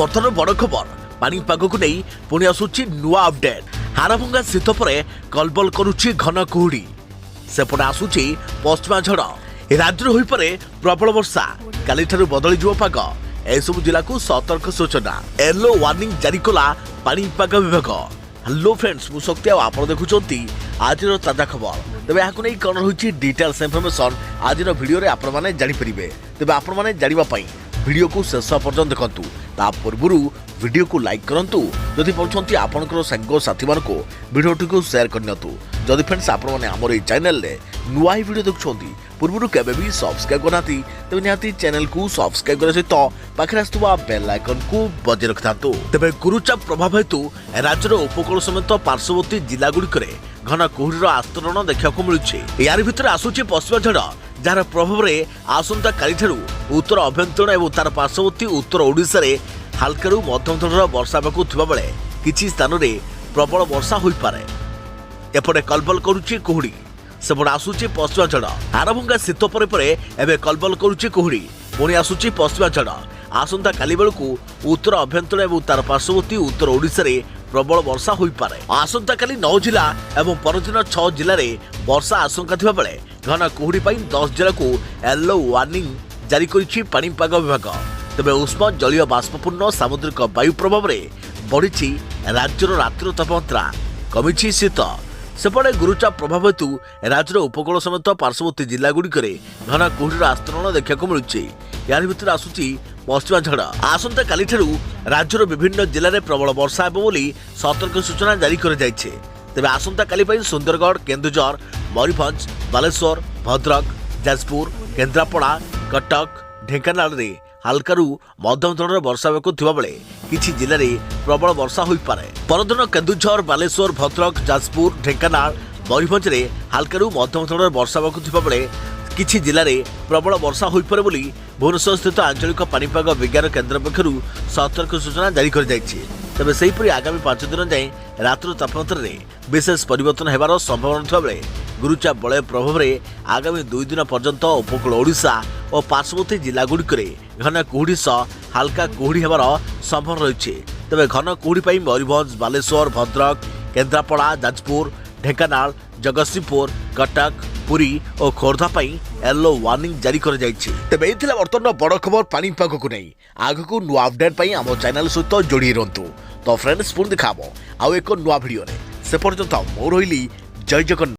बर्तमान बड़ खबर पानीपाग को नहीं पुणी आसूची नुआ अपडेट हाड़भंगा शीत पर कलबल करुच्ची घन कुहुड़ी सेपटे आसूची पश्चिमा झड़ राज्य हो पारे प्रबल वर्षा काली बदली जीव पाग एसबू जिला को सतर्क सूचना येलो वार्निंग जारी कला पानीपाग विभाग। हेलो फ्रेंड्स मु शक्ति आप देखुंत आज ताजा खबर तेज यहाँ नहीं कौन रही डिटेल्स इनफर्मेशन आज भिडियो आपने जापर तेज आपने जानापी वीडियो को शेष पर्यटन देखु ता पूर्व वीडियो को लाइक करूँ जदि पाँच आपंकर सांग साथी मान भिडियोटी को शेयर करनी जदि फ्रेंड्स आपने आमर ये चैनल नुआ ही वीडियो देखुं पूर्व केवे भी सब्सक्राइब करना तेज निहाती चैनल को सब्सक्राइब करने सहित पाखे आसुवा बेल आइकन को बजाय रखि था। तेज गुरुचाप प्रभाव हेतु राज्यर उपकूल समेत पार्श्ववर्ती जिला गुड़िक घन कुहुड़ीर आस्तरण देखा मिलूँ। यार भर आसूची पश्चिमा झड़ जार प्रभाव में आसंता काली उत्तर अभ्यंतरण और तार पार्श्ववर्ती उत्तर ओडिशा रे हल्का मध्यम धरणर वर्षा होगा बेले किसी स्थान में प्रबल वर्षा हो पारे एपटे कलबल करुच्ची कुहुड़ी सेपटे आसूची पश्चिमा झड़ हाड़भंगा शीत पर एवं कलबल करुच्ची कुहुड़ी पुणी आसूची पश्चिमा झड़ आसंता काली बेलू उत्तर अभ्यंतरण और तार पार्श्ववर्ती उत्तर ओडिशा रे प्रबल वर्षा हो पारे। आसंता काली 9 जिला एवं परदिन 6 जिले में वर्षा आशंका थिबा बेले घन कुहुड़ी 10 जिला को येलो वार्निंग जारी करिछि पानीपाग विभाग। तेबे उष्म जलीय बाष्पपूर्ण सामुद्रिक वायु प्रभाव में बढ़ी राज्यर रातिर तापमात्रा कमिछि शीत सेपटे गुरुचाप प्रभाव हेतु राज्यर उपकूल समेत पार्श्ववर्ती जिला गुड़िक घन कुहुड़ीर आस्तरण देखा मिलूँ। यार भर आसूची पश्चिमा झड़ आसंता काली राज्यर विभिन्न जिले में प्रबल वर्षा होगी सतर्क सूचना जारी कर तेज आसंता काली सुंदरगढ़ केन्दुझर मयूरभंज बालेश्वर भद्रक जाजपुर केन्द्रापड़ा कटक ढेंकानाल रे हल्कारू मध्यम धरणर वर्षा होगा बेले किसी जिले में प्रबल वर्षा हो पारे। परदिन केन्दुझर बालेश्वर भद्रक जाजपुर ढेंकानाल मयूरभंज रे हल्कारू मध्यम धरणर वर्षा होगा बेले किसी जिले में प्रबल वर्षा हो पारे बोली भुवनेश्वर स्थित आंचलिक पानीपाग विज्ञान केन्द्र पक्षर सतर्क सूचना जारी कर तेज सेहीपरि आगामी 5 दिन जाए रातर तापमात्रा रे विशेष परिवर्तन होबार संभावना था बेले गुरुचाप बलय प्रभाव में आगामी 2 दिन पर्यंत उपकूल ओडिशा और पार्श्ववर्ती जिला गुड़िक घन कुहुड़ी सह हाल्का कुहुड़ी होबार संभावना रही। तेज घन कुहुड़ी मयूरभंज बालेश्वर भद्रक केन्द्रापड़ा जाजपुर ढेंकानाल जगतसिंहपुर कटक पुरी और खोर्धा येलो वार्निंग जारी कर तेज ये बर्तमान बड़ खबर पानीपाग को नहीं आग को नुआ अपडेट आम चैनल सहित जोड़ी रुहतु। तो फ्रेंड्स पुणी देखा आउ एक नुआ भिडियो से पर्यंत मो रही जय जगन्नाथ।